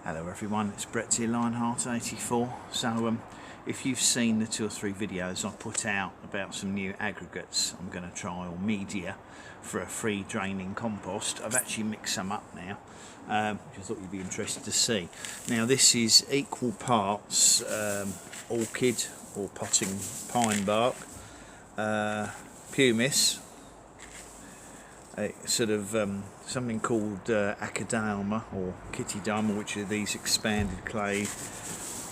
Hello everyone, it's Brett here, Lionheart84. So if you've seen the 2 or 3 videos I put out about some new aggregates I'm going to try, or media, for a free draining compost, I've actually mixed some up now, which I thought you'd be interested to see. Now this is equal parts orchid or potting pine bark, pumice, a sort of something called acadama or kittydyma, which are these expanded clay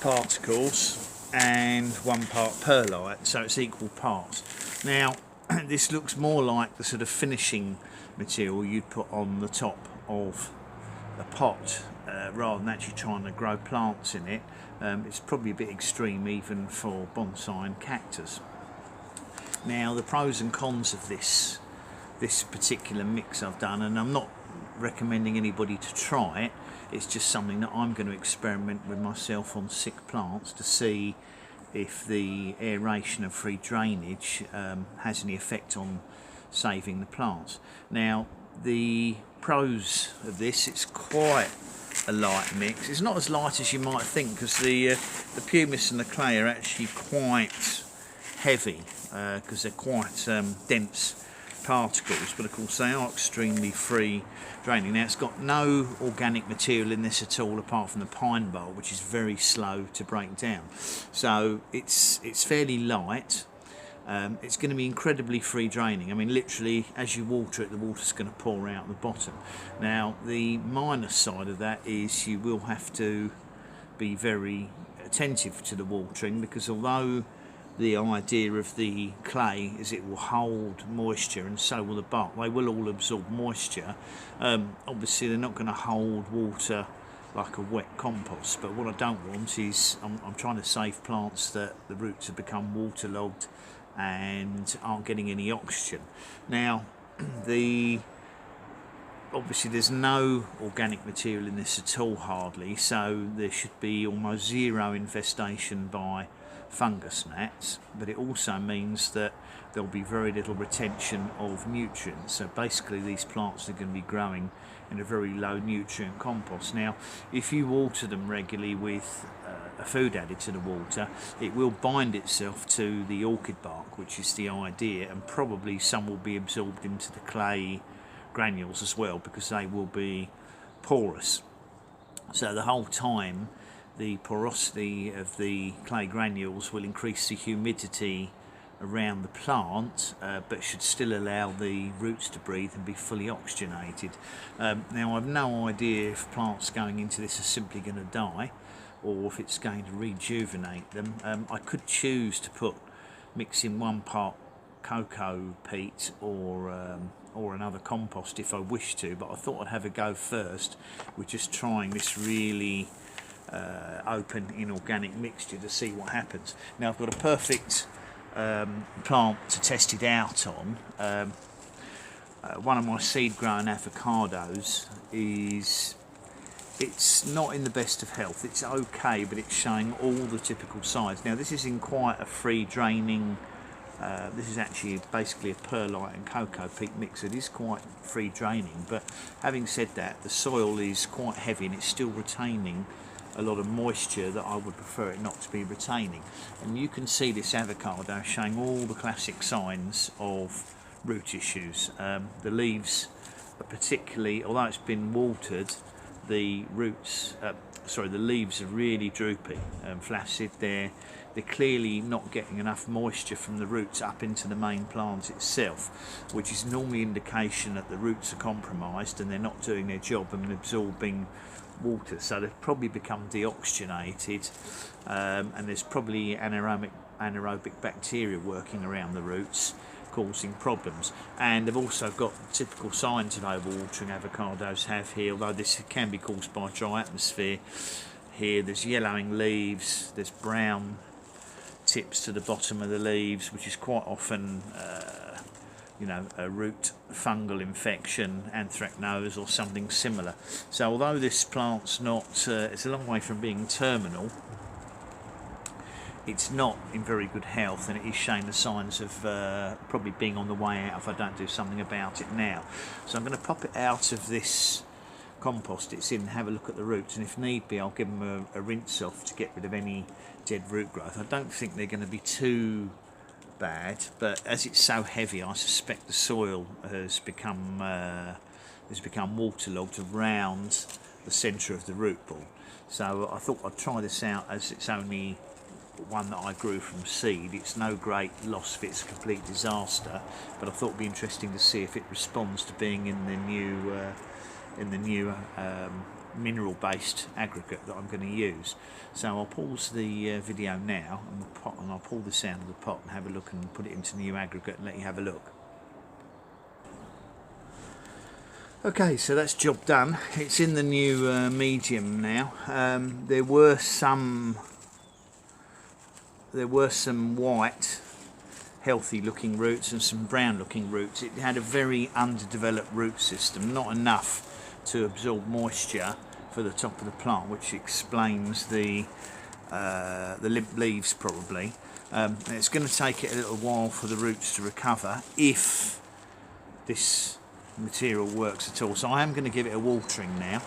particles, and 1 part perlite, so it's equal parts. Now this looks more like the sort of finishing material you'd put on the top of a pot rather than actually trying to grow plants in it. It's probably a bit extreme even for bonsai and cactus. Now the pros and cons of this particular mix I've done, and I'm not recommending anybody to try it, it's just something that I'm going to experiment with myself on sick plants to see if the aeration and free drainage has any effect on saving the plants. Now the pros of this, it's quite a light mix. It's not as light as you might think, because the pumice and the clay are actually quite heavy because they're quite dense particles, but of course they are extremely free draining. Now it's got no organic material in this at all apart from the pine bark, which is very slow to break down, so it's fairly light. It's going to be incredibly free draining. I mean, literally as you water it, the water's going to pour out the bottom. Now the minus side of that is you will have to be very attentive to the watering, because although the idea of the clay is it will hold moisture, and so will the bark, they will all absorb moisture. Obviously they're not going to hold water like a wet compost, but what I don't want is I'm trying to save plants that the roots have become waterlogged and aren't getting any oxygen. Now obviously there's no organic material in this at all, hardly, so there should be almost zero infestation by fungus gnats, but it also means that there'll be very little retention of nutrients. So basically these plants are going to be growing in a very low nutrient compost. Now if you water them regularly with a food added to the water, it will bind itself to the orchid bark, which is the idea, and probably some will be absorbed into the clay granules as well, because they will be porous. So the whole time the porosity of the clay granules will increase the humidity around the plant, but should still allow the roots to breathe and be fully oxygenated. Now I've no idea if plants going into this are simply going to die or if it's going to rejuvenate them. I could choose to mix in 1 part cocoa peat or another compost if I wish to, but I thought I'd have a go first with just trying this really open inorganic mixture to see what happens. Now I've got a perfect plant to test it out on. One of my seed grown avocados it's not in the best of health. It's okay, but it's showing all the typical signs. Now this is in quite a free draining, this is actually basically a perlite and cocoa peat mix. It is quite free draining, but having said that, the soil is quite heavy and it's still retaining a lot of moisture that I would prefer it not to be retaining. And you can see this avocado showing all the classic signs of root issues. The leaves are particularly, although it's been watered, the leaves are really droopy and flaccid. They're clearly not getting enough moisture from the roots up into the main plant itself, which is normally an indication that the roots are compromised and they're not doing their job and absorbing water, so they've probably become deoxygenated, and there's probably anaerobic bacteria working around the roots causing problems. And they've also got typical signs of overwatering avocados have here, although this can be caused by dry atmosphere. Here there's yellowing leaves, there's brown tips to the bottom of the leaves, which is quite often a root fungal infection, anthracnose or something similar. So although this plant's not, it's a long way from being terminal, it's not in very good health, and it is showing the signs of probably being on the way out if I don't do something about it now. So I'm going to pop it out of this compost it's in, have a look at the roots, and if need be I'll give them a rinse off to get rid of any dead root growth. I don't think they're going to be too bad, but as it's so heavy I suspect the soil has become waterlogged around the centre of the root ball. So I thought I'd try this out, as it's only one that I grew from seed. It's no great loss if it's a complete disaster, but I thought it'd be interesting to see if it responds to being in the new mineral-based aggregate that I'm going to use. So I'll pause the video now and I'll pull this out of the pot and have a look and put it into the new aggregate and let you have a look. Okay, so that's job done. It's in the new medium now. There were some white healthy looking roots and some brown looking roots. It had a very underdeveloped root system, not enough to absorb moisture for the top of the plant, which explains the limp leaves probably. It's going to take it a little while for the roots to recover if this material works at all. So I am going to give it a watering now,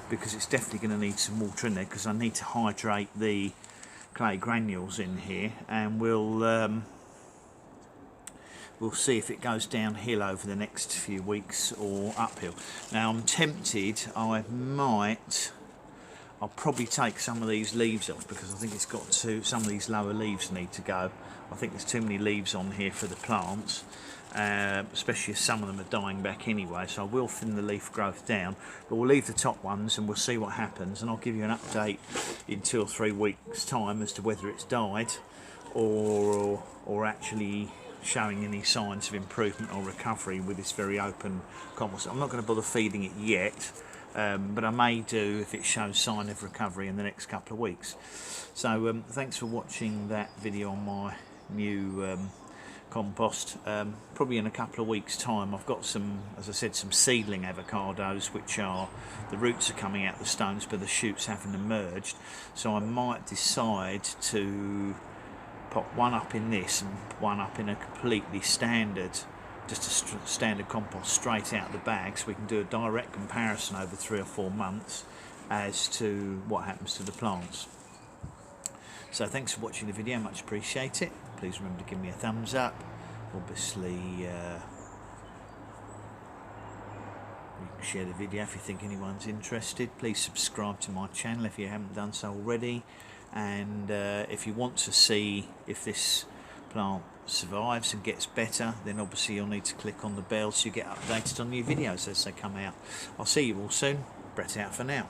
because it's definitely going to need some water in there, because I need to hydrate the clay granules in here, and we'll see if it goes downhill over the next few weeks or uphill. Now I'm tempted, I'll probably take some of these leaves off, because I think it's got to, some of these lower leaves need to go. I think there's too many leaves on here for the plants, especially as some of them are dying back anyway, so I will thin the leaf growth down, but we'll leave the top ones and we'll see what happens, and I'll give you an update in 2 or 3 weeks time as to whether it's died or actually showing any signs of improvement or recovery with this very open compost. I'm not going to bother feeding it yet, but I may do if it shows sign of recovery in the next couple of weeks. So thanks for watching that video on my new compost. Probably in a couple of weeks time I've got some, as I said, some seedling avocados, which are, the roots are coming out the stones but the shoots haven't emerged, so I might decide to pop one up in this and one up in a completely standard, just a standard compost straight out the bag, so we can do a direct comparison over 3 or 4 months as to what happens to the plants. So thanks for watching the video, much appreciate it. Please remember to give me a thumbs up. Obviously you can share the video if you think anyone's interested. Please subscribe to my channel if you haven't done so already, and if you want to see if this plant survives and gets better, then obviously you'll need to click on the bell so you get updated on new videos as they come out. I'll see you all soon. Brett out for now.